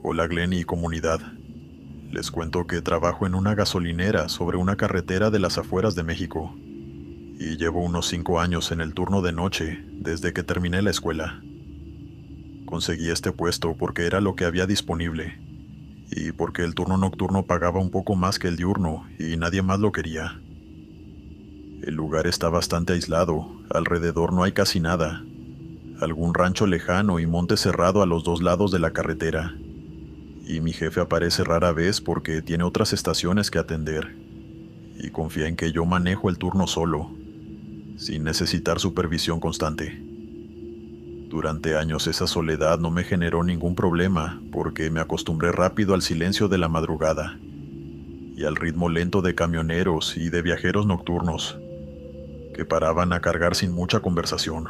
Hola Glenn y comunidad. Les cuento que trabajo en una gasolinera sobre una carretera de las afueras de México y llevo unos 5 años en el turno de noche desde que terminé la escuela. Conseguí este puesto porque era lo que había disponible y porque el turno nocturno pagaba un poco más que el diurno y nadie más lo quería. El lugar está bastante aislado, alrededor no hay casi nada, algún rancho lejano y monte cerrado a los dos lados de la carretera. Y mi jefe aparece rara vez porque tiene otras estaciones que atender y confía en que yo manejo el turno solo, sin necesitar supervisión constante. Durante años esa soledad no me generó ningún problema porque me acostumbré rápido al silencio de la madrugada y al ritmo lento de camioneros y de viajeros nocturnos que paraban a cargar sin mucha conversación,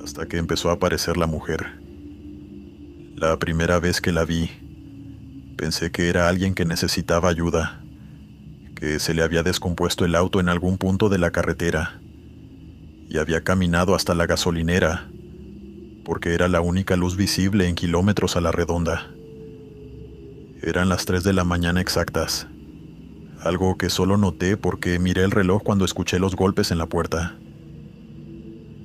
hasta que empezó a aparecer la mujer. La primera vez que la vi, pensé que era alguien que necesitaba ayuda, que se le había descompuesto el auto en algún punto de la carretera y había caminado hasta la gasolinera, porque era la única luz visible en kilómetros a la redonda. Eran las 3 de la mañana exactas, algo que solo noté porque miré el reloj cuando escuché los golpes en la puerta.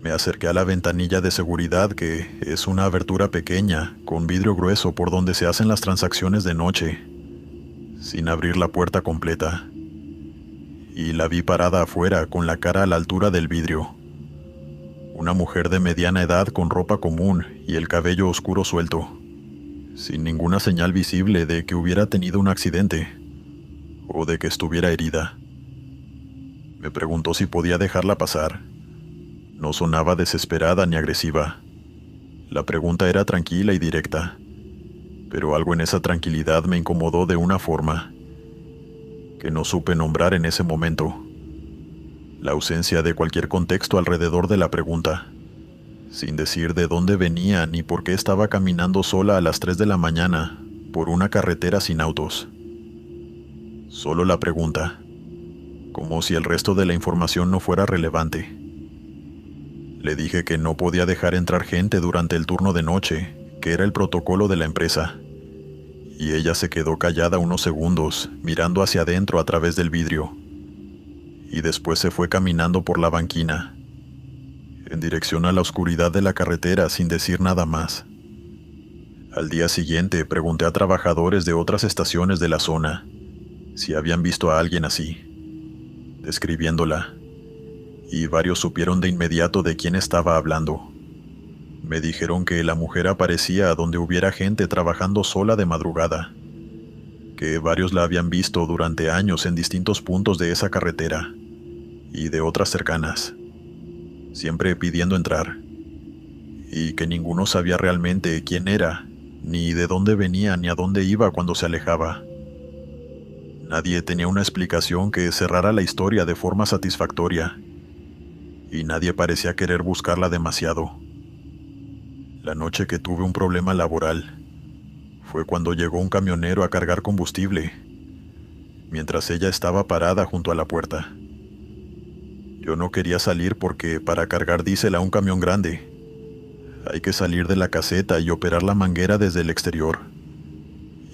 Me acerqué a la ventanilla de seguridad, que es una abertura pequeña, con vidrio grueso por donde se hacen las transacciones de noche, sin abrir la puerta completa. Y la vi parada afuera, con la cara a la altura del vidrio. Una mujer de mediana edad con ropa común y el cabello oscuro suelto, sin ninguna señal visible de que hubiera tenido un accidente o de que estuviera herida. Me preguntó si podía dejarla pasar. No sonaba desesperada ni agresiva. La pregunta era tranquila y directa, pero algo en esa tranquilidad me incomodó de una forma que no supe nombrar en ese momento. La ausencia de cualquier contexto alrededor de la pregunta, sin decir de dónde venía ni por qué estaba caminando sola a las 3 de la mañana por una carretera sin autos. Solo la pregunta, como si el resto de la información no fuera relevante. Le dije que no podía dejar entrar gente durante el turno de noche, que era el protocolo de la empresa. Y ella se quedó callada unos segundos, mirando hacia adentro a través del vidrio. Y después se fue caminando por la banquina, en dirección a la oscuridad de la carretera sin decir nada más. Al día siguiente pregunté a trabajadores de otras estaciones de la zona si habían visto a alguien así, describiéndola, y varios supieron de inmediato de quién estaba hablando. Me dijeron que la mujer aparecía donde hubiera gente trabajando sola de madrugada, que varios la habían visto durante años en distintos puntos de esa carretera y de otras cercanas, siempre pidiendo entrar, y que ninguno sabía realmente quién era, ni de dónde venía, ni a dónde iba cuando se alejaba. Nadie tenía una explicación que cerrara la historia de forma satisfactoria, y nadie parecía querer buscarla demasiado. La noche que tuve un problema laboral fue cuando llegó un camionero a cargar combustible, mientras ella estaba parada junto a la puerta. Yo no quería salir porque para cargar diésel a un camión grande hay que salir de la caseta y operar la manguera desde el exterior.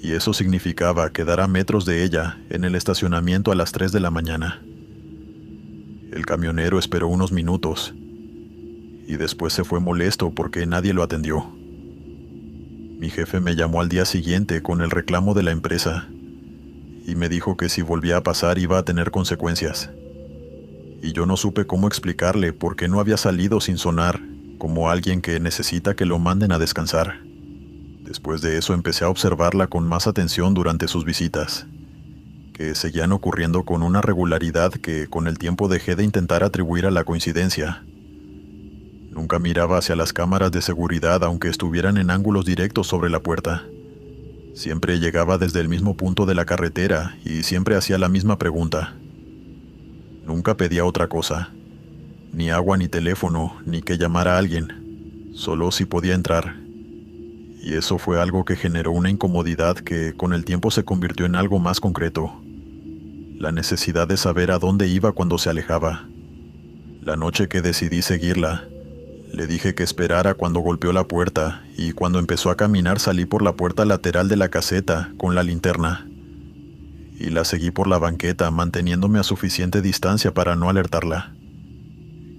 Y eso significaba quedar a metros de ella en el estacionamiento a las 3 de la mañana. El camionero esperó unos minutos y después se fue molesto porque nadie lo atendió. Mi jefe me llamó al día siguiente con el reclamo de la empresa y me dijo que si volvía a pasar iba a tener consecuencias. Y yo no supe cómo explicarle por qué no había salido sin sonar como alguien que necesita que lo manden a descansar. Después de eso empecé a observarla con más atención durante sus visitas, que seguían ocurriendo con una regularidad que con el tiempo dejé de intentar atribuir a la coincidencia. Nunca miraba hacia las cámaras de seguridad aunque estuvieran en ángulos directos sobre la puerta. Siempre llegaba desde el mismo punto de la carretera y siempre hacía la misma pregunta. Nunca pedía otra cosa, ni agua ni teléfono, ni que llamara a alguien, solo si podía entrar. Y eso fue algo que generó una incomodidad que con el tiempo se convirtió en algo más concreto. La necesidad de saber a dónde iba cuando se alejaba. La noche que decidí seguirla, Le dije que esperara cuando golpeó la puerta, y cuando empezó a caminar salí por la puerta lateral de la caseta con la linterna. Y la seguí por la banqueta, manteniéndome a suficiente distancia para no alertarla.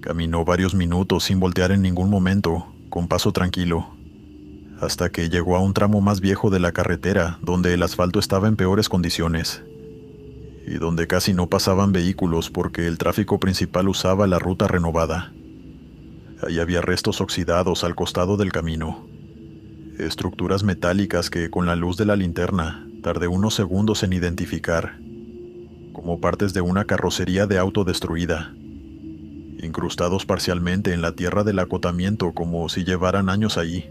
Caminó varios minutos sin voltear en ningún momento, con paso tranquilo, hasta que llegó a un tramo más viejo de la carretera, donde el asfalto estaba en peores condiciones, y donde casi no pasaban vehículos porque el tráfico principal usaba la ruta renovada. Ahí había restos oxidados al costado del camino, estructuras metálicas que con la luz de la linterna tardé unos segundos en identificar, como partes de una carrocería de auto destruida, incrustados parcialmente en la tierra del acotamiento como si llevaran años allí,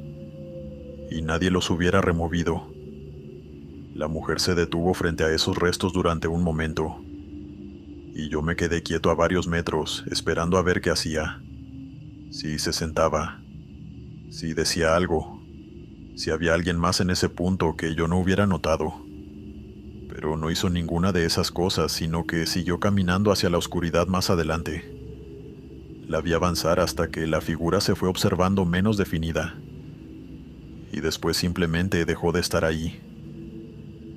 y nadie los hubiera removido. La mujer se detuvo frente a esos restos durante un momento, y yo me quedé quieto a varios metros, esperando a ver qué hacía. Si se sentaba, si decía algo, si había alguien más en ese punto que yo no hubiera notado. Pero no hizo ninguna de esas cosas, sino que siguió caminando hacia la oscuridad más adelante. La vi avanzar hasta que la figura se fue observando menos definida, y después simplemente dejó de estar ahí,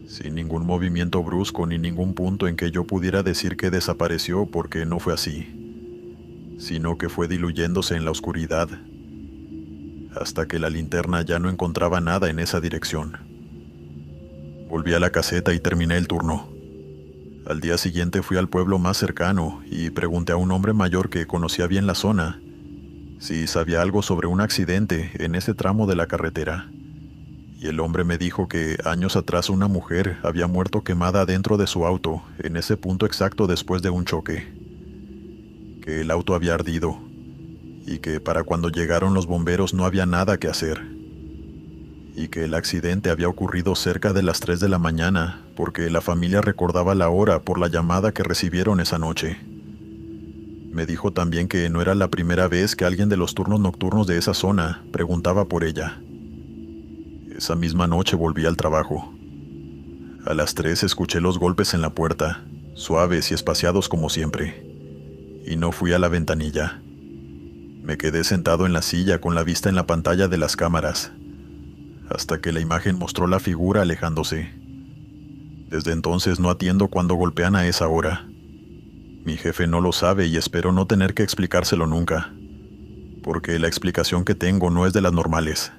sin ningún movimiento brusco ni ningún punto en que yo pudiera decir que desapareció, porque no fue así, sino que fue diluyéndose en la oscuridad, hasta que la linterna ya no encontraba nada en esa dirección. Volví a la caseta y terminé el turno. Al día siguiente fui al pueblo más cercano y pregunté a un hombre mayor que conocía bien la zona si sabía algo sobre un accidente en ese tramo de la carretera. Y el hombre me dijo que años atrás una mujer había muerto quemada dentro de su auto en ese punto exacto después de un choque. Que el auto había ardido y que para cuando llegaron los bomberos no había nada que hacer. Y que el accidente había ocurrido cerca de las 3 de la mañana porque la familia recordaba la hora por la llamada que recibieron esa noche. Me dijo también que no era la primera vez que alguien de los turnos nocturnos de esa zona preguntaba por ella. Esa misma noche volví al trabajo. A las 3 escuché los golpes en la puerta, suaves y espaciados como siempre, y no fui a la ventanilla. Me quedé sentado en la silla con la vista en la pantalla de las cámaras, hasta que la imagen mostró la figura alejándose. Desde entonces no atiendo cuando golpean a esa hora. Mi jefe no lo sabe y espero no tener que explicárselo nunca, porque la explicación que tengo no es de las normales.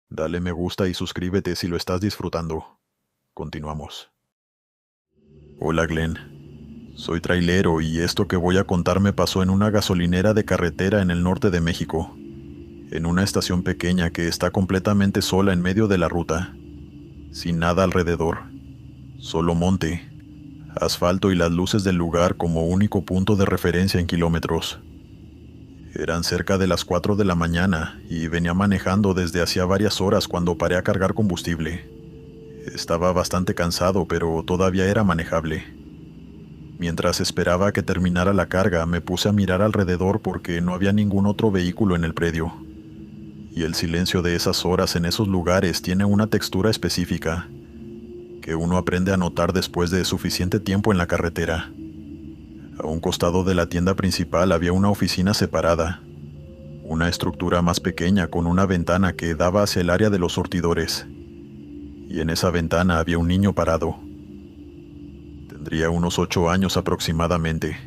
Dale me gusta y suscríbete si lo estás disfrutando. Continuamos. Hola Glenn. Soy trailero y esto que voy a contar me pasó en una gasolinera de carretera en el norte de México, en una estación pequeña que está completamente sola en medio de la ruta, sin nada alrededor, solo monte, asfalto y las luces del lugar como único punto de referencia en kilómetros. Eran cerca de las 4 de la mañana y venía manejando desde hacía varias horas cuando paré a cargar combustible. Estaba bastante cansado, pero todavía era manejable. Mientras esperaba a que terminara la carga, me puse a mirar alrededor porque no había ningún otro vehículo en el predio. Y el silencio de esas horas en esos lugares tiene una textura específica que uno aprende a notar después de suficiente tiempo en la carretera. A un costado de la tienda principal había una oficina separada, una estructura más pequeña con una ventana que daba hacia el área de los surtidores, y en esa ventana había un niño parado. Tendría unos 8 años aproximadamente.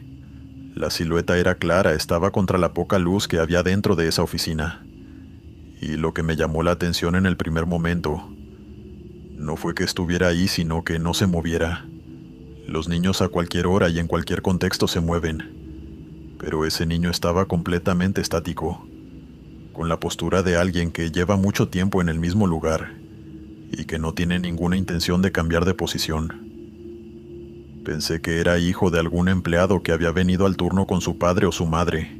La silueta era clara, estaba contra la poca luz que había dentro de esa oficina, y lo que me llamó la atención en el primer momento no fue que estuviera ahí, sino que no se moviera. Los niños a cualquier hora y en cualquier contexto se mueven, pero ese niño estaba completamente estático, con la postura de alguien que lleva mucho tiempo en el mismo lugar y que no tiene ninguna intención de cambiar de posición. Pensé que era hijo de algún empleado que había venido al turno con su padre o su madre,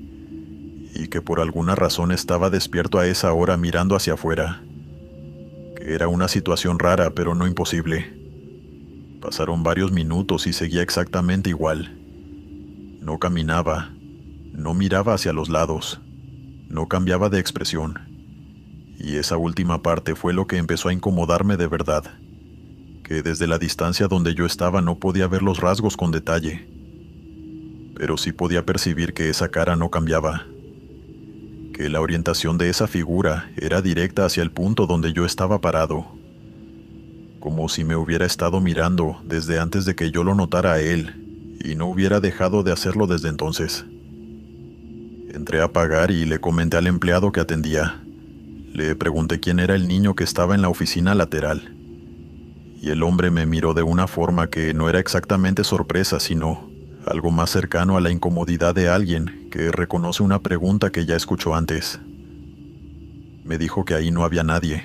y que por alguna razón estaba despierto a esa hora mirando hacia afuera. Que era una situación rara, pero no imposible. Pasaron varios minutos y seguía exactamente igual. No caminaba, no miraba hacia los lados, no cambiaba de expresión. Y esa última parte fue lo que empezó a incomodarme de verdad, que desde la distancia donde yo estaba no podía ver los rasgos con detalle, pero sí podía percibir que esa cara no cambiaba, que la orientación de esa figura era directa hacia el punto donde yo estaba parado, como si me hubiera estado mirando desde antes de que yo lo notara a él y no hubiera dejado de hacerlo desde entonces. Entré a pagar y le comenté al empleado que atendía. Le pregunté quién era el niño que estaba en la oficina lateral. Y el hombre me miró de una forma que no era exactamente sorpresa, sino algo más cercano a la incomodidad de alguien que reconoce una pregunta que ya escuchó antes. Me dijo que ahí no había nadie.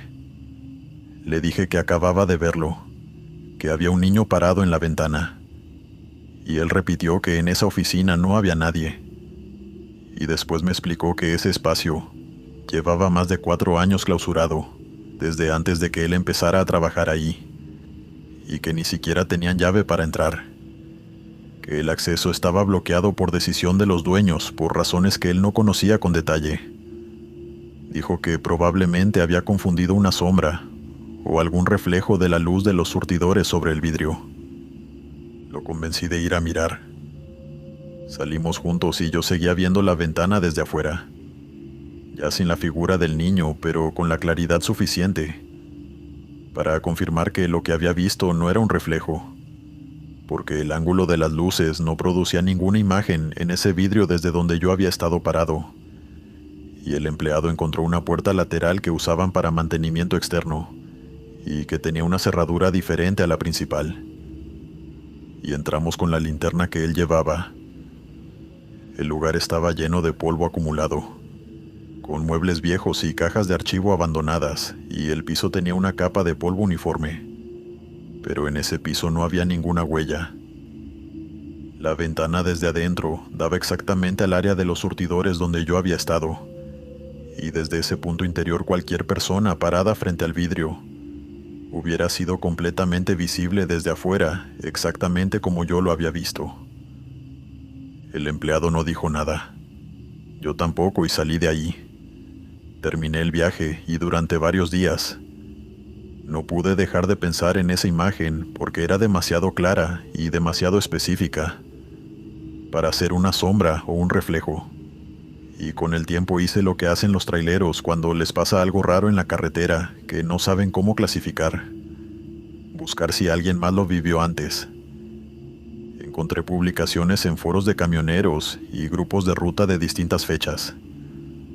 Le dije que acababa de verlo, que había un niño parado en la ventana. Y él repitió que en esa oficina no había nadie. Y después me explicó que ese espacio llevaba más de 4 años clausurado, desde antes de que él empezara a trabajar ahí, y que ni siquiera tenían llave para entrar, que el acceso estaba bloqueado por decisión de los dueños por razones que él no conocía con detalle. Dijo que probablemente había confundido una sombra o algún reflejo de la luz de los surtidores sobre el vidrio. Lo convencí de ir a mirar. Salimos juntos y yo seguía viendo la ventana desde afuera, ya sin la figura del niño, pero con la claridad suficiente para confirmar que lo que había visto no era un reflejo, porque el ángulo de las luces no producía ninguna imagen en ese vidrio desde donde yo había estado parado, y el empleado encontró una puerta lateral que usaban para mantenimiento externo, y que tenía una cerradura diferente a la principal. Y entramos con la linterna que él llevaba. El lugar estaba lleno de polvo acumulado, con muebles viejos y cajas de archivo abandonadas, y el piso tenía una capa de polvo uniforme. Pero en ese piso no había ninguna huella. La ventana desde adentro daba exactamente al área de los surtidores donde yo había estado, y desde ese punto interior cualquier persona parada frente al vidrio hubiera sido completamente visible desde afuera, exactamente como yo lo había visto. El empleado no dijo nada. Yo tampoco, y salí de allí. Terminé el viaje y durante varios días no pude dejar de pensar en esa imagen porque era demasiado clara y demasiado específica para ser una sombra o un reflejo. Y con el tiempo hice lo que hacen los traileros cuando les pasa algo raro en la carretera que no saben cómo clasificar. Buscar si alguien más lo vivió antes. Encontré publicaciones en foros de camioneros y grupos de ruta de distintas fechas.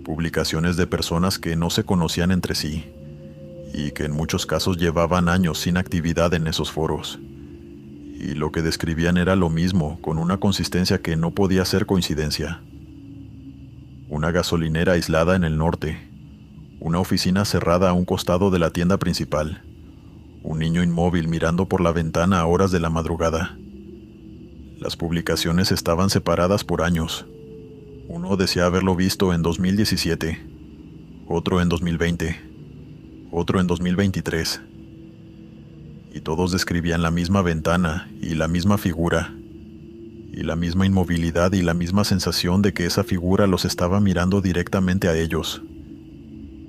Publicaciones de personas que no se conocían entre sí y que en muchos casos llevaban años sin actividad en esos foros. Y lo que describían era lo mismo, con una consistencia que no podía ser coincidencia. Una gasolinera aislada en el norte, una oficina cerrada a un costado de la tienda principal, un niño inmóvil mirando por la ventana a horas de la madrugada. Las publicaciones estaban separadas por años. Uno decía haberlo visto en 2017, otro en 2020, otro en 2023. Y todos describían la misma ventana y la misma figura, y la misma inmovilidad y la misma sensación de que esa figura los estaba mirando directamente a ellos.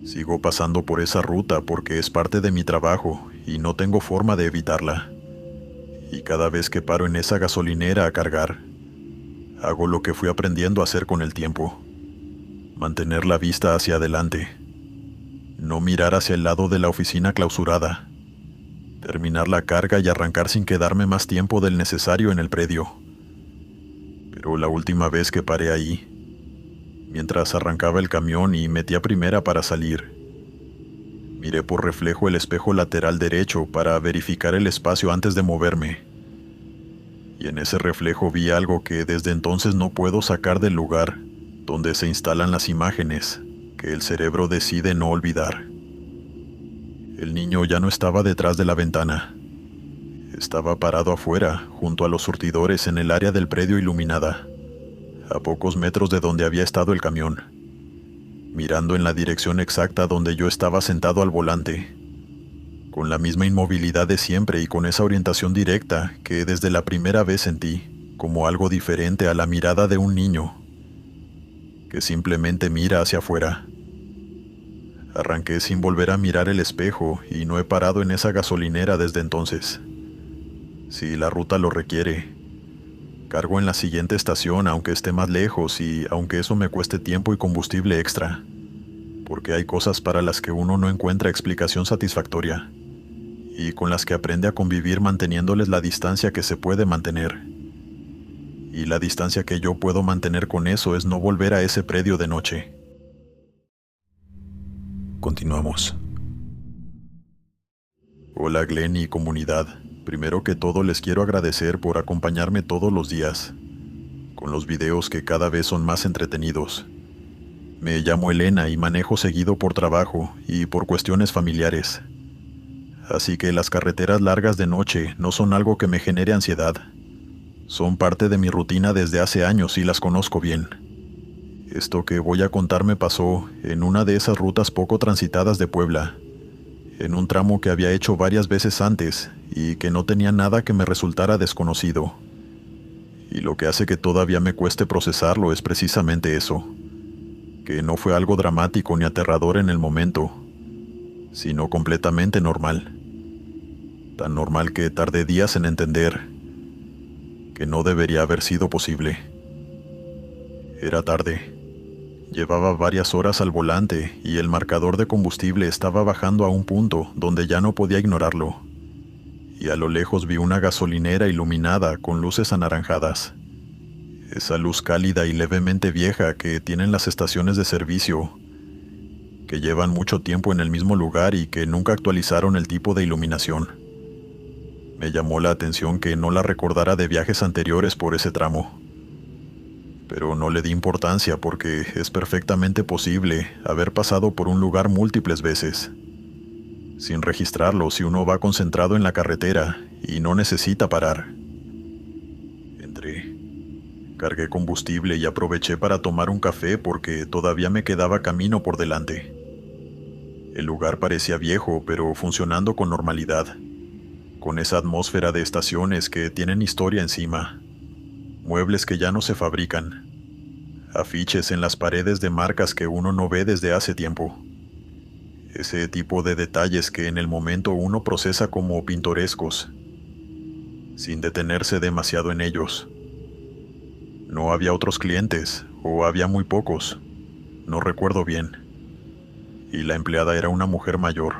Sigo pasando por esa ruta porque es parte de mi trabajo y no tengo forma de evitarla. Y cada vez que paro en esa gasolinera a cargar, hago lo que fui aprendiendo a hacer con el tiempo. Mantener la vista hacia adelante. No mirar hacia el lado de la oficina clausurada. Terminar la carga y arrancar sin quedarme más tiempo del necesario en el predio. Pero la última vez que paré ahí, mientras arrancaba el camión y metía primera para salir, miré por reflejo el espejo lateral derecho para verificar el espacio antes de moverme. Y en ese reflejo vi algo que desde entonces no puedo sacar del lugar donde se instalan las imágenes que el cerebro decide no olvidar. El niño ya no estaba detrás de la ventana. Estaba parado afuera, junto a los surtidores en el área del predio iluminada, a pocos metros de donde había estado el camión, mirando en la dirección exacta donde yo estaba sentado al volante, con la misma inmovilidad de siempre y con esa orientación directa que desde la primera vez sentí como algo diferente a la mirada de un niño que simplemente mira hacia afuera. Arranqué sin volver a mirar el espejo y no he parado en esa gasolinera desde entonces. Si la ruta lo requiere, cargo en la siguiente estación aunque esté más lejos y aunque eso me cueste tiempo y combustible extra. porque hay cosas para las que uno no encuentra explicación satisfactoria, y con las que aprende a convivir manteniéndoles la distancia que se puede mantener. Y la distancia que yo puedo mantener con eso es no volver a ese predio de noche. Continuamos. Hola Glenn y comunidad. Primero que todo les quiero agradecer por acompañarme todos los días, con los videos que cada vez son más entretenidos. Me llamo Elena y manejo seguido por trabajo y por cuestiones familiares. Así que las carreteras largas de noche no son algo que me genere ansiedad. Son parte de mi rutina desde hace años y las conozco bien. Esto que voy a contar me pasó en una de esas rutas poco transitadas de Puebla, en un tramo que había hecho varias veces antes y que no tenía nada que me resultara desconocido. Y lo que hace que todavía me cueste procesarlo es precisamente eso, que no fue algo dramático ni aterrador en el momento, sino completamente normal. Tan normal que tardé días en entender que no debería haber sido posible. Era tarde. Llevaba varias horas al volante y el marcador de combustible estaba bajando a un punto donde ya no podía ignorarlo. Y a lo lejos vi una gasolinera iluminada con luces anaranjadas. Esa luz cálida y levemente vieja que tienen las estaciones de servicio, que llevan mucho tiempo en el mismo lugar y que nunca actualizaron el tipo de iluminación. Me llamó la atención que no la recordara de viajes anteriores por ese tramo. Pero no le di importancia porque es perfectamente posible haber pasado por un lugar múltiples veces, sin registrarlo si uno va concentrado en la carretera y no necesita parar. Entré, cargué combustible y aproveché para tomar un café porque todavía me quedaba camino por delante. El lugar parecía viejo, pero funcionando con normalidad, con esa atmósfera de estaciones que tienen historia encima. Muebles que ya no se fabrican, afiches en las paredes de marcas que uno no ve desde hace tiempo. Ese tipo de detalles que en el momento uno procesa como pintorescos, sin detenerse demasiado en ellos. No había otros clientes, o había muy pocos, no recuerdo bien. Y la empleada era una mujer mayor,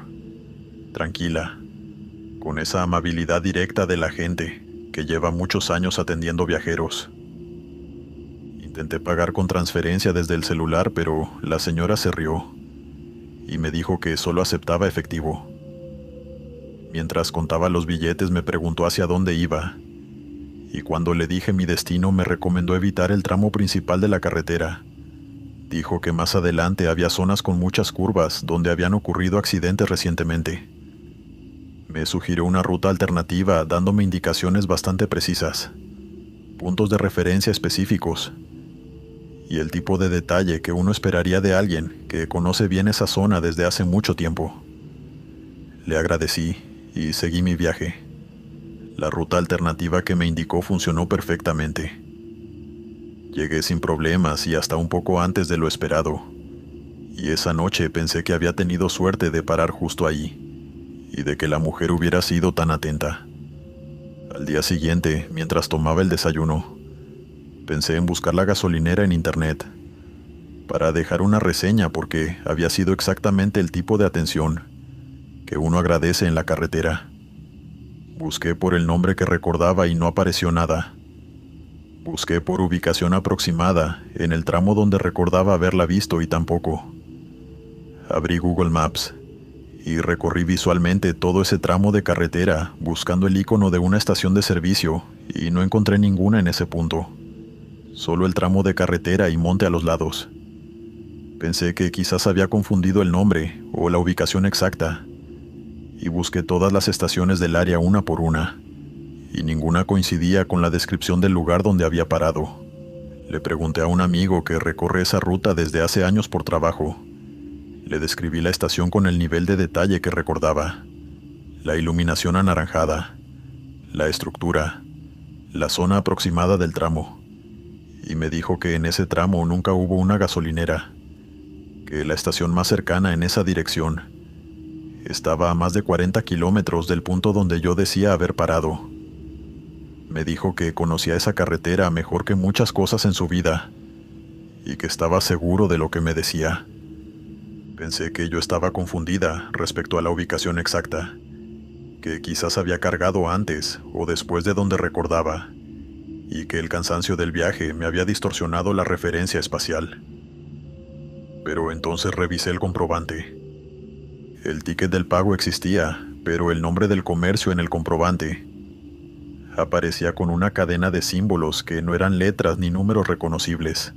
tranquila, con esa amabilidad directa de la gente que lleva muchos años atendiendo viajeros. Intenté pagar con transferencia desde el celular, pero la señora se rió y me dijo que solo aceptaba efectivo. Mientras contaba los billetes me preguntó hacia dónde iba, y cuando le dije mi destino me recomendó evitar el tramo principal de la carretera. Dijo que más adelante había zonas con muchas curvas donde habían ocurrido accidentes recientemente. Me sugirió una ruta alternativa dándome indicaciones bastante precisas, puntos de referencia específicos y el tipo de detalle que uno esperaría de alguien que conoce bien esa zona desde hace mucho tiempo. Le agradecí y seguí mi viaje. La ruta alternativa que me indicó funcionó perfectamente. Llegué sin problemas y hasta un poco antes de lo esperado, y esa noche pensé que había tenido suerte de parar justo ahí y de que la mujer hubiera sido tan atenta. Al día siguiente, mientras tomaba el desayuno, pensé en buscar la gasolinera en internet para dejar una reseña porque había sido exactamente el tipo de atención que uno agradece en la carretera. Busqué por el nombre que recordaba y no apareció nada. Busqué por ubicación aproximada en el tramo donde recordaba haberla visto y tampoco. Abrí Google Maps y recorrí visualmente todo ese tramo de carretera buscando el icono de una estación de servicio y no encontré ninguna en ese punto. Solo el tramo de carretera y monte a los lados. Pensé que quizás había confundido el nombre o la ubicación exacta y busqué todas las estaciones del área una por una y ninguna coincidía con la descripción del lugar donde había parado. Le pregunté a un amigo que recorre esa ruta desde hace años por trabajo. Le describí la estación con el nivel de detalle que recordaba, la iluminación anaranjada, la estructura, la zona aproximada del tramo, y me dijo que en ese tramo nunca hubo una gasolinera, que la estación más cercana en esa dirección estaba a más de 40 kilómetros del punto donde yo decía haber parado. Me dijo que conocía esa carretera mejor que muchas cosas en su vida, y que estaba seguro de lo que me decía. Pensé que yo estaba confundida respecto a la ubicación exacta, que quizás había cargado antes o después de donde recordaba, y que el cansancio del viaje me había distorsionado la referencia espacial. Pero entonces revisé el comprobante. El ticket del pago existía, pero el nombre del comercio en el comprobante aparecía con una cadena de símbolos que no eran letras ni números reconocibles.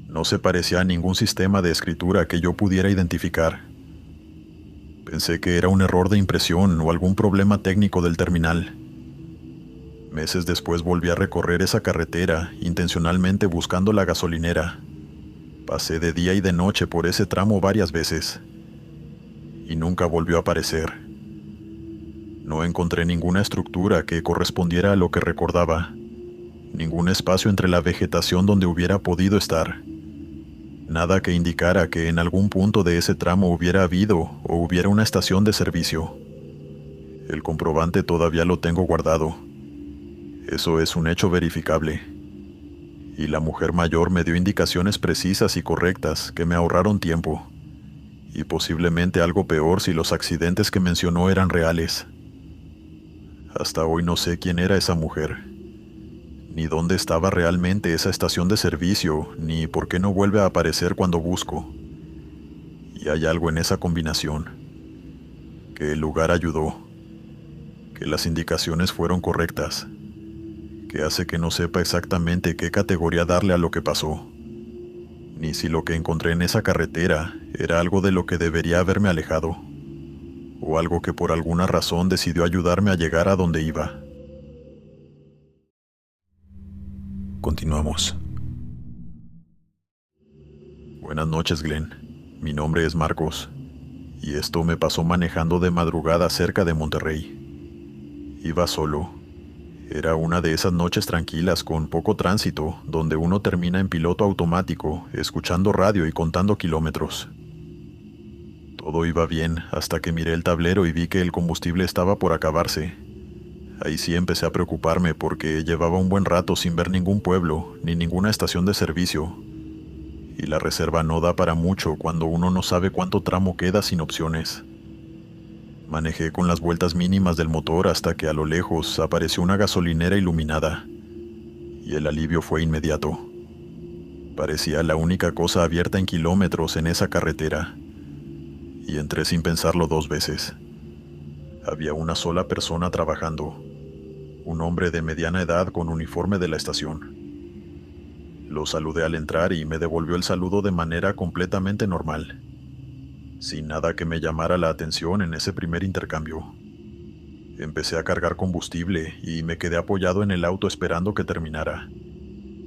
No se parecía a ningún sistema de escritura que yo pudiera identificar. Pensé que era un error de impresión o algún problema técnico del terminal. Meses después volví a recorrer esa carretera, intencionalmente buscando la gasolinera. Pasé de día y de noche por ese tramo varias veces, y nunca volvió a aparecer. No encontré ninguna estructura que correspondiera a lo que recordaba, ningún espacio entre la vegetación donde hubiera podido estar. Nada que indicara que en algún punto de ese tramo hubiera habido o hubiera una estación de servicio. El comprobante todavía lo tengo guardado. Eso es un hecho verificable. Y la mujer mayor me dio indicaciones precisas y correctas que me ahorraron tiempo. Y posiblemente algo peor si los accidentes que mencionó eran reales. Hasta hoy no sé quién era esa mujer, ni dónde estaba realmente esa estación de servicio, ni por qué no vuelve a aparecer cuando busco. Y hay algo en esa combinación, que el lugar ayudó, que las indicaciones fueron correctas, que hace que no sepa exactamente qué categoría darle a lo que pasó, ni si lo que encontré en esa carretera era algo de lo que debería haberme alejado, o algo que por alguna razón decidió ayudarme a llegar a donde iba. Continuamos. Buenas noches, Glenn. Mi nombre es Marcos, y esto me pasó manejando de madrugada cerca de Monterrey. Iba solo. Era una de esas noches tranquilas con poco tránsito, donde uno termina en piloto automático, escuchando radio y contando kilómetros. Todo iba bien hasta que miré el tablero y vi que el combustible estaba por acabarse. Ahí sí empecé a preocuparme porque llevaba un buen rato sin ver ningún pueblo ni ninguna estación de servicio. Y la reserva no da para mucho cuando uno no sabe cuánto tramo queda sin opciones. Manejé con las vueltas mínimas del motor hasta que a lo lejos apareció una gasolinera iluminada. Y el alivio fue inmediato. Parecía la única cosa abierta en kilómetros en esa carretera. Y entré sin pensarlo 2 veces. Había una sola persona trabajando, un hombre de mediana edad con uniforme de la estación. Lo saludé al entrar y me devolvió el saludo de manera completamente normal, sin nada que me llamara la atención en ese primer intercambio. Empecé a cargar combustible y me quedé apoyado en el auto esperando que terminara.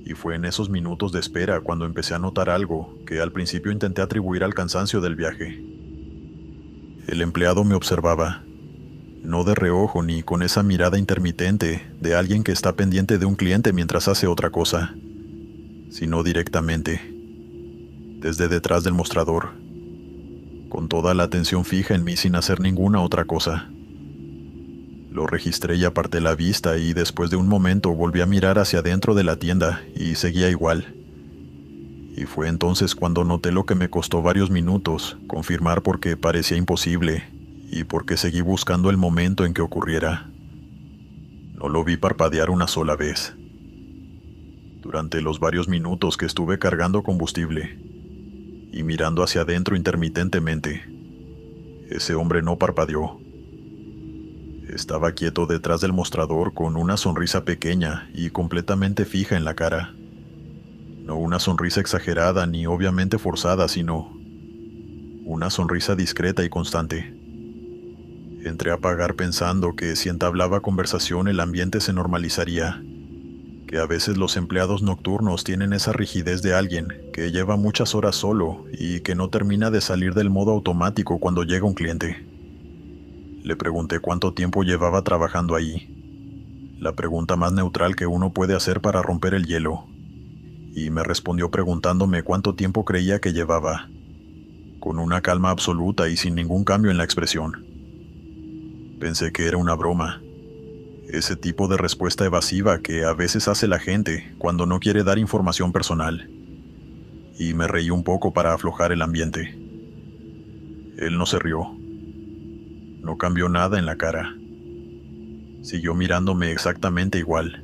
Y fue en esos minutos de espera cuando empecé a notar algo que al principio intenté atribuir al cansancio del viaje. El empleado me observaba, no de reojo ni con esa mirada intermitente de alguien que está pendiente de un cliente mientras hace otra cosa, sino directamente, desde detrás del mostrador, con toda la atención fija en mí sin hacer ninguna otra cosa. Lo registré y aparté la vista y después de un momento volví a mirar hacia adentro de la tienda y seguía igual. Y fue entonces cuando noté lo que me costó varios minutos confirmar porque parecía imposible y porque seguí buscando el momento en que ocurriera. No lo vi parpadear una sola vez. Durante los varios minutos que estuve cargando combustible y mirando hacia adentro intermitentemente, ese hombre no parpadeó. Estaba quieto detrás del mostrador con una sonrisa pequeña y completamente fija en la cara. No una sonrisa exagerada ni obviamente forzada, sino una sonrisa discreta y constante. Entré a pagar pensando que si entablaba conversación el ambiente se normalizaría, que a veces los empleados nocturnos tienen esa rigidez de alguien que lleva muchas horas solo y que no termina de salir del modo automático cuando llega un cliente. Le pregunté cuánto tiempo llevaba trabajando ahí, la pregunta más neutral que uno puede hacer para romper el hielo, y me respondió preguntándome cuánto tiempo creía que llevaba, con una calma absoluta y sin ningún cambio en la expresión. Pensé que era una broma, ese tipo de respuesta evasiva que a veces hace la gente cuando no quiere dar información personal, y me reí un poco para aflojar el ambiente. Él no se rió. No cambió nada en la cara. Siguió mirándome exactamente igual,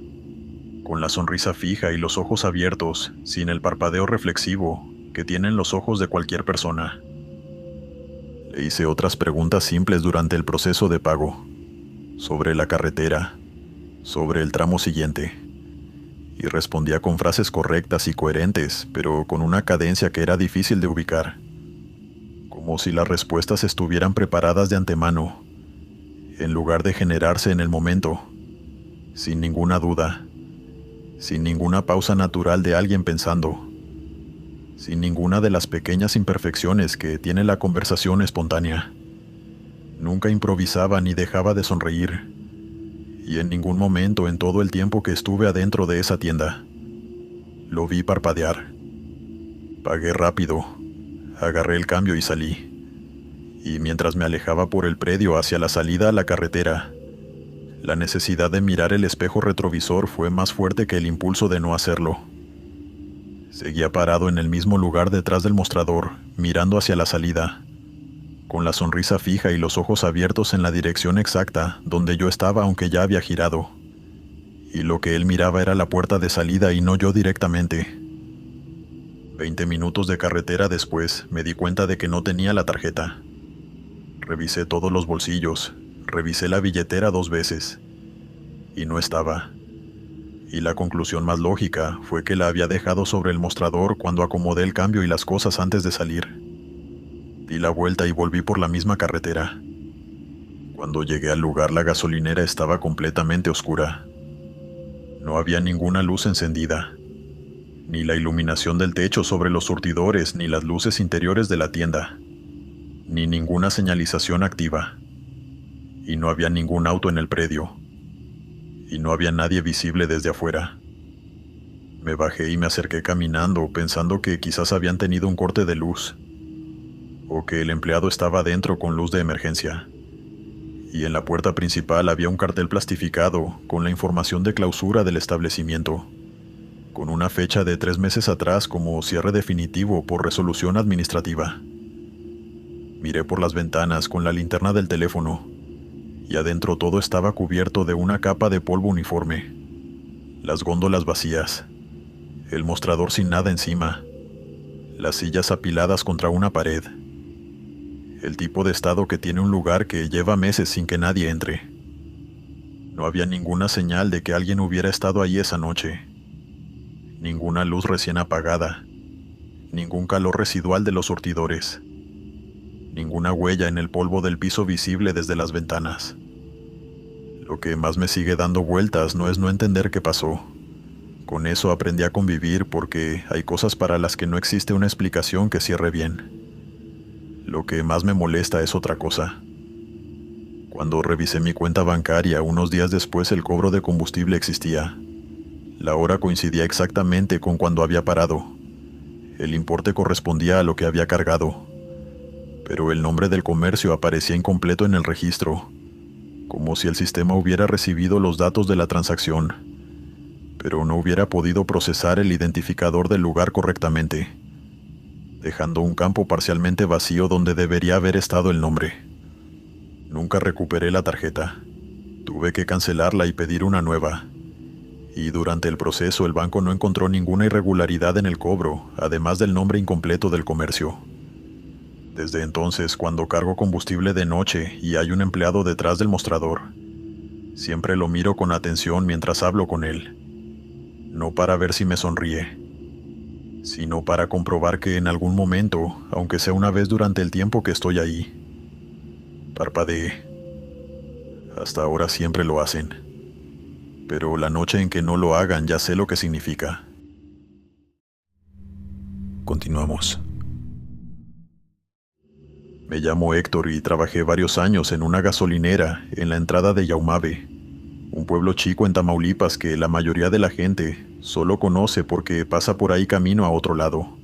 con la sonrisa fija y los ojos abiertos, sin el parpadeo reflexivo que tienen los ojos de cualquier persona. Le hice otras preguntas simples durante el proceso de pago, sobre la carretera, sobre el tramo siguiente, y respondía con frases correctas y coherentes, pero con una cadencia que era difícil de ubicar, como si las respuestas estuvieran preparadas de antemano, en lugar de generarse en el momento, sin ninguna duda, sin ninguna pausa natural de alguien pensando, sin ninguna de las pequeñas imperfecciones que tiene la conversación espontánea. Nunca improvisaba ni dejaba de sonreír, y en ningún momento en todo el tiempo que estuve adentro de esa tienda, lo vi parpadear. Pagué rápido, agarré el cambio y salí, y mientras me alejaba por el predio hacia la salida a la carretera, la necesidad de mirar el espejo retrovisor fue más fuerte que el impulso de no hacerlo. Seguía parado en el mismo lugar detrás del mostrador, mirando hacia la salida, con la sonrisa fija y los ojos abiertos en la dirección exacta donde yo estaba aunque ya había girado. Y lo que él miraba era la puerta de salida y no yo directamente. 20 minutos de carretera después me di cuenta de que no tenía la tarjeta. Revisé todos los bolsillos, revisé la billetera 2 veces, y no estaba. Y la conclusión más lógica fue que la había dejado sobre el mostrador cuando acomodé el cambio y las cosas antes de salir. Di la vuelta y volví por la misma carretera. Cuando llegué al lugar, la gasolinera estaba completamente oscura. No había ninguna luz encendida, ni la iluminación del techo sobre los surtidores, ni las luces interiores de la tienda, ni ninguna señalización activa. Y no había ningún auto en el predio. Y no había nadie visible desde afuera. Me bajé y me acerqué caminando, pensando que quizás habían tenido un corte de luz, o que el empleado estaba adentro con luz de emergencia. Y en la puerta principal había un cartel plastificado con la información de clausura del establecimiento, con una fecha de 3 meses atrás como cierre definitivo por resolución administrativa. Miré por las ventanas con la linterna del teléfono, y adentro todo estaba cubierto de una capa de polvo uniforme. Las góndolas vacías, el mostrador sin nada encima, las sillas apiladas contra una pared. El tipo de estado que tiene un lugar que lleva meses sin que nadie entre. No había ninguna señal de que alguien hubiera estado ahí esa noche. Ninguna luz recién apagada, ningún calor residual de los surtidores, ninguna huella en el polvo del piso visible desde las ventanas. Lo que más me sigue dando vueltas no es no entender qué pasó. Con eso aprendí a convivir porque hay cosas para las que no existe una explicación que cierre bien. Lo que más me molesta es otra cosa. Cuando revisé mi cuenta bancaria, unos días después el cobro de combustible existía. La hora coincidía exactamente con cuando había parado. El importe correspondía a lo que había cargado. Pero el nombre del comercio aparecía incompleto en el registro, como si el sistema hubiera recibido los datos de la transacción, pero no hubiera podido procesar el identificador del lugar correctamente, dejando un campo parcialmente vacío donde debería haber estado el nombre. Nunca recuperé la tarjeta. Tuve que cancelarla y pedir una nueva. Y durante el proceso el banco no encontró ninguna irregularidad en el cobro, además del nombre incompleto del comercio. Desde entonces, cuando cargo combustible de noche y hay un empleado detrás del mostrador, siempre lo miro con atención mientras hablo con él. No para ver si me sonríe, sino para comprobar que en algún momento, aunque sea una vez durante el tiempo que estoy ahí, parpadeé. Hasta ahora siempre lo hacen, pero la noche en que no lo hagan ya sé lo que significa. Continuamos. Me llamo Héctor y trabajé varios años en una gasolinera en la entrada de Yaumave, un pueblo chico en Tamaulipas que la mayoría de la gente solo conoce porque pasa por ahí camino a otro lado.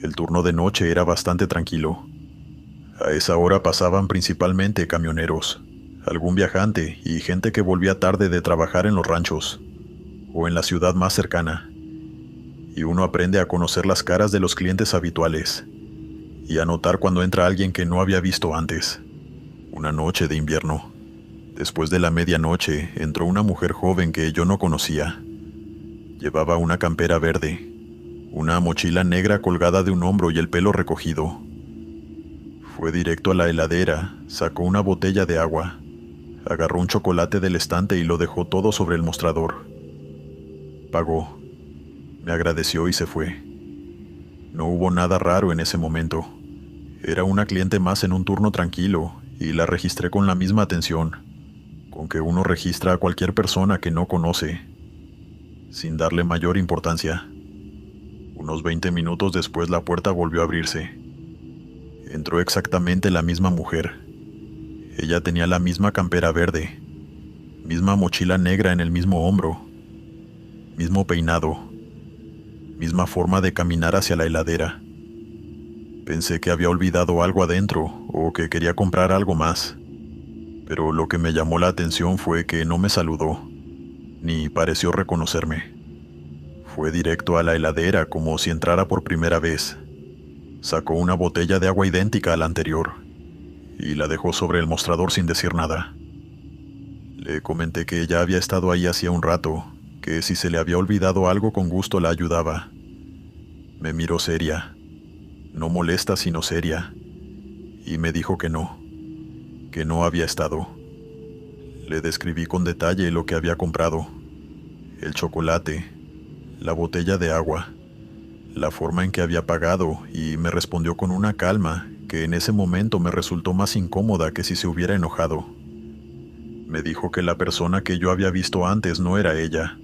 El turno de noche era bastante tranquilo. A esa hora pasaban principalmente camioneros, algún viajante y gente que volvía tarde de trabajar en los ranchos o en la ciudad más cercana. Y uno aprende a conocer las caras de los clientes habituales y a notar cuando entra alguien que no había visto antes. Una noche de invierno. Después de la medianoche, entró una mujer joven que yo no conocía. Llevaba una campera verde, una mochila negra colgada de un hombro y el pelo recogido. Fue directo a la heladera, sacó una botella de agua, agarró un chocolate del estante y lo dejó todo sobre el mostrador. Pagó, me agradeció y se fue. No hubo nada raro en ese momento. Era una cliente más en un turno tranquilo y la registré con la misma atención, con que uno registra a cualquier persona que no conoce, sin darle mayor importancia. Unos 20 minutos después la puerta volvió a abrirse. Entró exactamente la misma mujer. Ella tenía la misma campera verde, misma mochila negra en el mismo hombro, mismo peinado, misma forma de caminar hacia la heladera. Pensé que había olvidado algo adentro o que quería comprar algo más, pero lo que me llamó la atención fue que no me saludó, ni pareció reconocerme. Fue directo a la heladera como si entrara por primera vez. Sacó una botella de agua idéntica a la anterior y la dejó sobre el mostrador sin decir nada. Le comenté que ya había estado ahí hacía un rato, que si se le había olvidado algo con gusto la ayudaba. Me miró seria, no molesta sino seria, y me dijo que no había estado. Le describí con detalle lo que había comprado: el chocolate, la botella de agua, la forma en que había pagado, y me respondió con una calma que en ese momento me resultó más incómoda que si se hubiera enojado. Me dijo que la persona que yo había visto antes no era ella,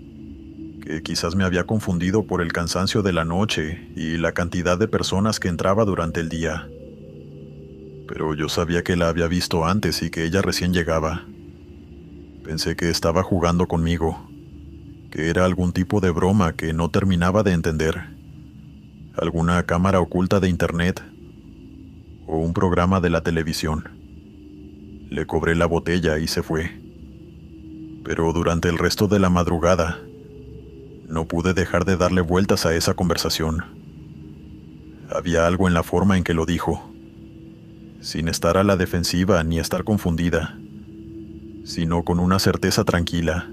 que quizás me había confundido por el cansancio de la noche y la cantidad de personas que entraba durante el día. Pero yo sabía que la había visto antes y que ella recién llegaba. Pensé que estaba jugando conmigo, que era algún tipo de broma que no terminaba de entender. Alguna cámara oculta de internet o un programa de la televisión. Le cobré la botella y se fue. Pero durante el resto de la madrugada, no pude dejar de darle vueltas a esa conversación. Había algo en la forma en que lo dijo, sin estar a la defensiva ni estar confundida, sino con una certeza tranquila,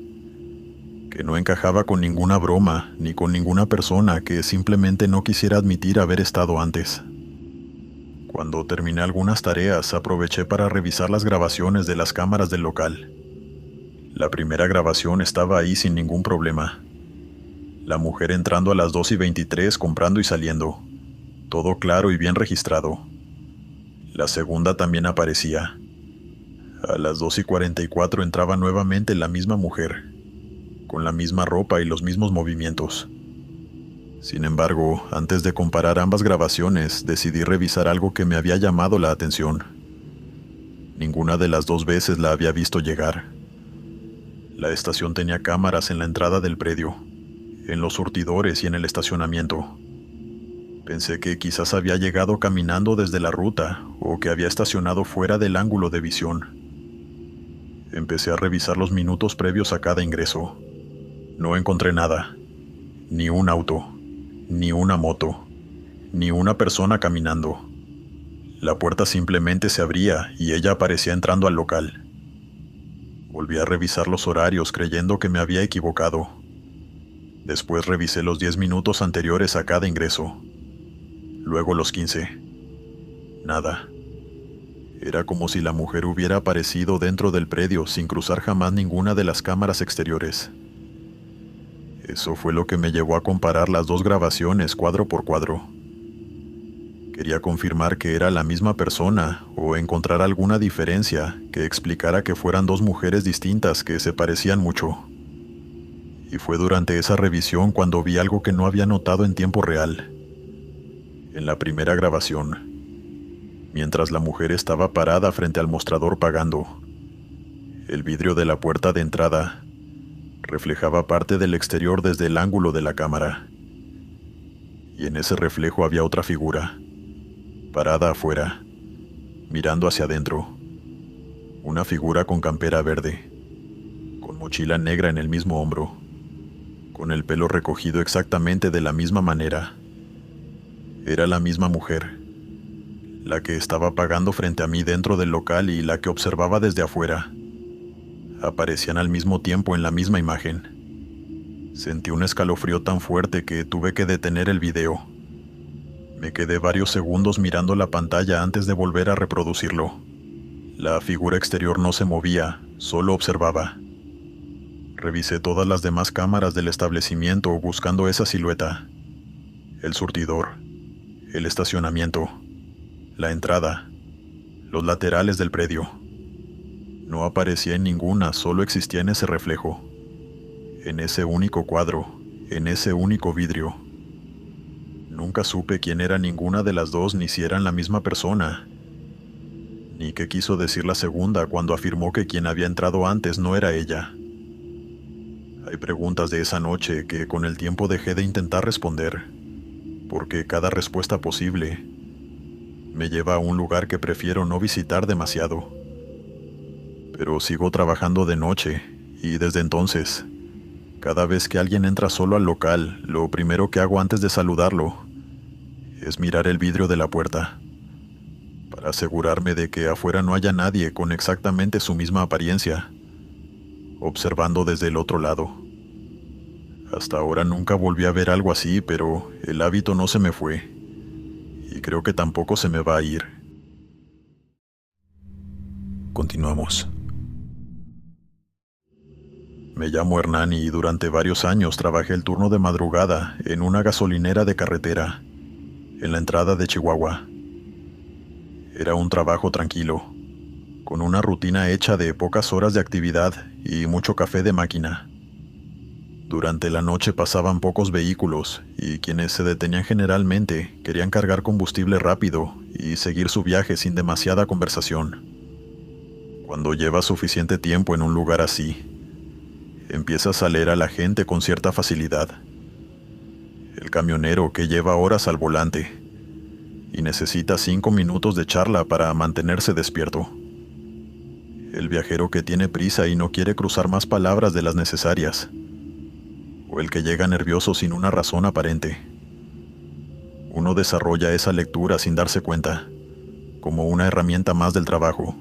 que no encajaba con ninguna broma ni con ninguna persona que simplemente no quisiera admitir haber estado antes. Cuando terminé algunas tareas, aproveché para revisar las grabaciones de las cámaras del local. La primera grabación estaba ahí sin ningún problema. La mujer entrando a las 2:23, comprando y saliendo. Todo claro y bien registrado. La segunda también aparecía. A las 2:44 entraba nuevamente la misma mujer, con la misma ropa y los mismos movimientos. Sin embargo, antes de comparar ambas grabaciones, decidí revisar algo que me había llamado la atención. Ninguna de las dos veces la había visto llegar. La estación tenía cámaras en la entrada del predio, en los surtidores y en el estacionamiento. Pensé que quizás había llegado caminando desde la ruta o que había estacionado fuera del ángulo de visión. Empecé a revisar los minutos previos a cada ingreso. No encontré nada. Ni un auto, ni una moto, ni una persona caminando. La puerta simplemente se abría y ella aparecía entrando al local. Volví a revisar los horarios creyendo que me había equivocado. Después revisé los 10 minutos anteriores a cada ingreso. Luego los 15. Nada. Era como si la mujer hubiera aparecido dentro del predio sin cruzar jamás ninguna de las cámaras exteriores. Eso fue lo que me llevó a comparar las dos grabaciones cuadro por cuadro. Quería confirmar que era la misma persona o encontrar alguna diferencia que explicara que fueran dos mujeres distintas que se parecían mucho. Y fue durante esa revisión cuando vi algo que no había notado en tiempo real. En la primera grabación, mientras la mujer estaba parada frente al mostrador pagando, el vidrio de la puerta de entrada reflejaba parte del exterior desde el ángulo de la cámara. Y en ese reflejo había otra figura, parada afuera, mirando hacia adentro. Una figura con campera verde, con mochila negra en el mismo hombro, con el pelo recogido exactamente de la misma manera. Era la misma mujer, la que estaba pagando frente a mí dentro del local y la que observaba desde afuera. Aparecían al mismo tiempo en la misma imagen. Sentí un escalofrío tan fuerte que tuve que detener el video. Me quedé varios segundos mirando la pantalla antes de volver a reproducirlo. La figura exterior no se movía, solo observaba. Revisé todas las demás cámaras del establecimiento buscando esa silueta. El surtidor, el estacionamiento, la entrada, los laterales del predio. No aparecía en ninguna, solo existía en ese reflejo. En ese único cuadro, en ese único vidrio. Nunca supe quién era ninguna de las dos ni si eran la misma persona. Ni qué quiso decir la segunda cuando afirmó que quien había entrado antes no era ella. Hay preguntas de esa noche que con el tiempo dejé de intentar responder, porque cada respuesta posible me lleva a un lugar que prefiero no visitar demasiado. Pero sigo trabajando de noche, y desde entonces, cada vez que alguien entra solo al local, lo primero que hago antes de saludarlo es mirar el vidrio de la puerta, para asegurarme de que afuera no haya nadie con exactamente su misma apariencia, observando desde el otro lado. Hasta ahora nunca volví a ver algo así, pero el hábito no se me fue, y creo que tampoco se me va a ir. Continuamos. Me llamo Hernán y durante varios años trabajé el turno de madrugada en una gasolinera de carretera, en la entrada de Chihuahua. Era un trabajo tranquilo, con una rutina hecha de pocas horas de actividad y mucho café de máquina. Durante la noche pasaban pocos vehículos y quienes se detenían generalmente querían cargar combustible rápido y seguir su viaje sin demasiada conversación. Cuando llevas suficiente tiempo en un lugar así, empiezas a leer a la gente con cierta facilidad. El camionero que lleva horas al volante y necesita 5 minutos de charla para mantenerse despierto. El viajero que tiene prisa y no quiere cruzar más palabras de las necesarias. O el que llega nervioso sin una razón aparente. Uno desarrolla esa lectura sin darse cuenta, como una herramienta más del trabajo.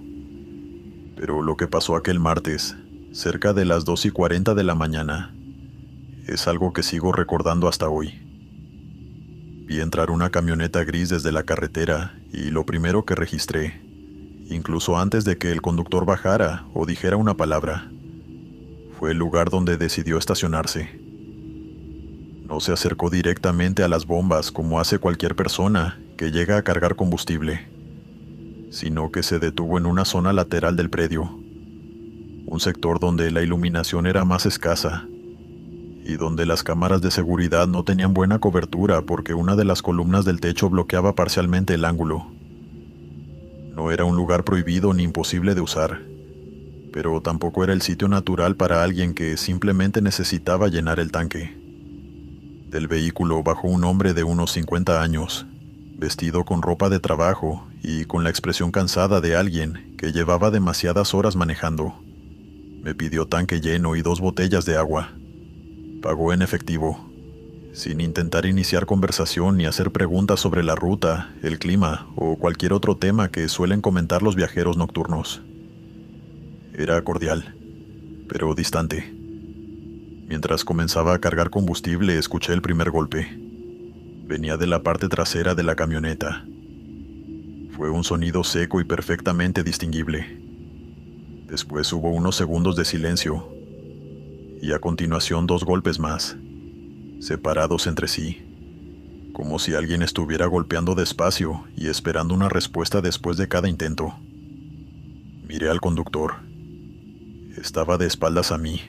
Pero lo que pasó aquel martes, cerca de las 2:40 de la mañana, es algo que sigo recordando hasta hoy. Vi entrar una camioneta gris desde la carretera y lo primero que registré, incluso antes de que el conductor bajara o dijera una palabra, fue el lugar donde decidió estacionarse. No se acercó directamente a las bombas como hace cualquier persona que llega a cargar combustible, sino que se detuvo en una zona lateral del predio, un sector donde la iluminación era más escasa y donde las cámaras de seguridad no tenían buena cobertura porque una de las columnas del techo bloqueaba parcialmente el ángulo. No era un lugar prohibido ni imposible de usar, pero tampoco era el sitio natural para alguien que simplemente necesitaba llenar el tanque. Del vehículo bajó un hombre de unos 50 años, vestido con ropa de trabajo y con la expresión cansada de alguien que llevaba demasiadas horas manejando. Me pidió tanque lleno y 2 botellas de agua. Pagó en efectivo, sin intentar iniciar conversación ni hacer preguntas sobre la ruta, el clima o cualquier otro tema que suelen comentar los viajeros nocturnos. Era cordial, pero distante. Mientras comenzaba a cargar combustible, escuché el primer golpe. Venía de la parte trasera de la camioneta. Fue un sonido seco y perfectamente distinguible. Después hubo unos segundos de silencio, y a continuación 2 golpes más, separados entre sí, como si alguien estuviera golpeando despacio y esperando una respuesta después de cada intento. Miré al conductor. Estaba de espaldas a mí,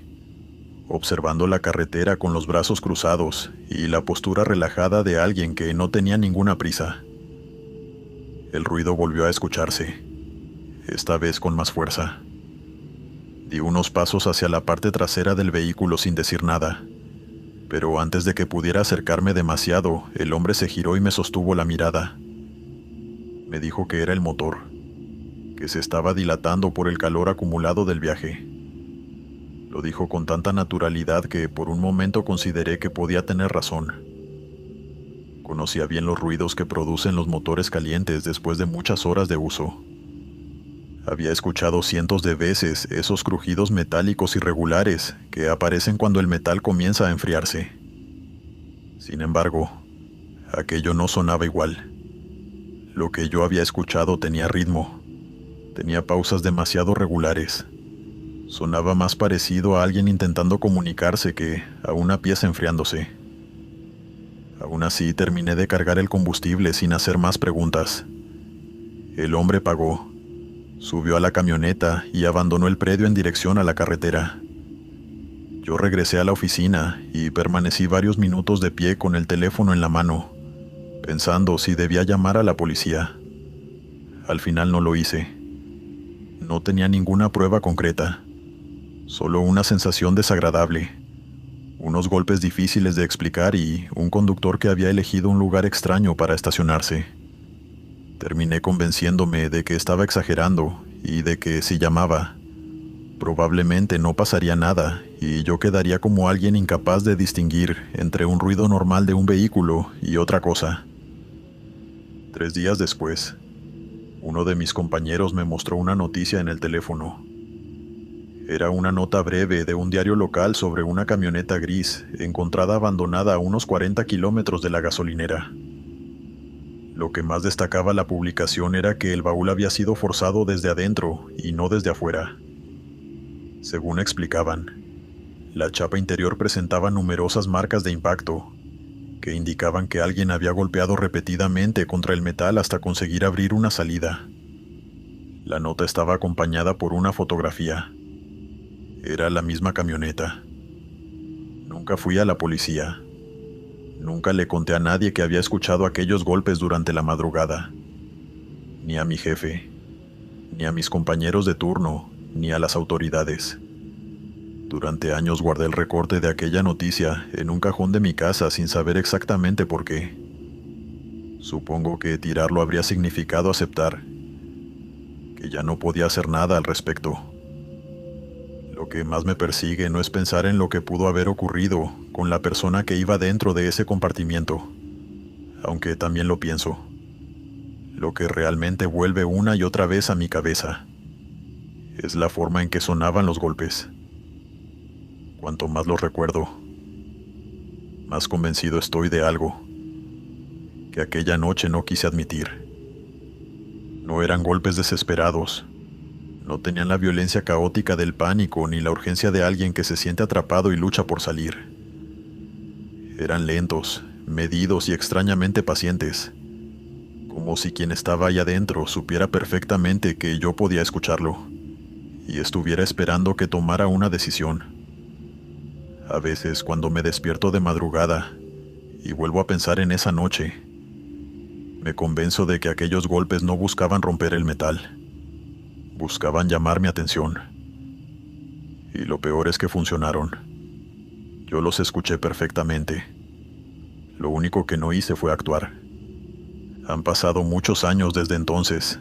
observando la carretera con los brazos cruzados y la postura relajada de alguien que no tenía ninguna prisa. El ruido volvió a escucharse, esta vez con más fuerza. Di unos pasos hacia la parte trasera del vehículo sin decir nada, pero antes de que pudiera acercarme demasiado, el hombre se giró y me sostuvo la mirada. Me dijo que era el motor, que se estaba dilatando por el calor acumulado del viaje. Lo dijo con tanta naturalidad que por un momento consideré que podía tener razón. Conocía bien los ruidos que producen los motores calientes después de muchas horas de uso. Había escuchado cientos de veces esos crujidos metálicos irregulares que aparecen cuando el metal comienza a enfriarse. Sin embargo, aquello no sonaba igual. Lo que yo había escuchado tenía ritmo, tenía pausas demasiado regulares. Sonaba más parecido a alguien intentando comunicarse que a una pieza enfriándose. Aún así, terminé de cargar el combustible sin hacer más preguntas. El hombre pagó, subió a la camioneta y abandonó el predio en dirección a la carretera. Yo regresé a la oficina y permanecí varios minutos de pie con el teléfono en la mano, pensando si debía llamar a la policía. Al final no lo hice. No tenía ninguna prueba concreta, solo una sensación desagradable, unos golpes difíciles de explicar y un conductor que había elegido un lugar extraño para estacionarse. Terminé convenciéndome de que estaba exagerando y de que si llamaba, probablemente no pasaría nada y yo quedaría como alguien incapaz de distinguir entre un ruido normal de un vehículo y otra cosa. 3 días después, uno de mis compañeros me mostró una noticia en el teléfono. Era una nota breve de un diario local sobre una camioneta gris encontrada abandonada a unos 40 kilómetros de la gasolinera. Lo que más destacaba la publicación era que el baúl había sido forzado desde adentro y no desde afuera. Según explicaban, la chapa interior presentaba numerosas marcas de impacto, que indicaban que alguien había golpeado repetidamente contra el metal hasta conseguir abrir una salida. La nota estaba acompañada por una fotografía. Era la misma camioneta. Nunca fui a la policía. Nunca le conté a nadie que había escuchado aquellos golpes durante la madrugada. Ni a mi jefe, ni a mis compañeros de turno, ni a las autoridades. Durante años guardé el recorte de aquella noticia en un cajón de mi casa sin saber exactamente por qué. Supongo que tirarlo habría significado aceptar que ya no podía hacer nada al respecto. Lo que más me persigue no es pensar en lo que pudo haber ocurrido con la persona que iba dentro de ese compartimiento, aunque también lo pienso. Lo que realmente vuelve una y otra vez a mi cabeza es la forma en que sonaban los golpes. Cuanto más los recuerdo, más convencido estoy de algo que aquella noche no quise admitir. No eran golpes desesperados. No tenían la violencia caótica del pánico ni la urgencia de alguien que se siente atrapado y lucha por salir. Eran lentos, medidos y extrañamente pacientes, como si quien estaba ahí adentro supiera perfectamente que yo podía escucharlo y estuviera esperando que tomara una decisión. A veces, cuando me despierto de madrugada y vuelvo a pensar en esa noche, me convenzo de que aquellos golpes no buscaban romper el metal. Buscaban llamar mi atención. Y lo peor es que funcionaron. Yo los escuché perfectamente. Lo único que no hice fue actuar. Han pasado muchos años desde entonces,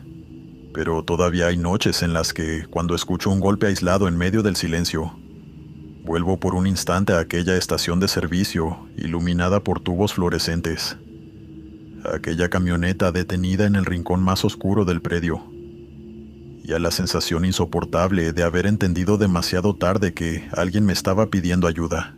pero todavía hay noches en las que, cuando escucho un golpe aislado en medio del silencio, vuelvo por un instante a aquella estación de servicio iluminada por tubos fluorescentes, a aquella camioneta detenida en el rincón más oscuro del predio, y a la sensación insoportable de haber entendido demasiado tarde que alguien me estaba pidiendo ayuda.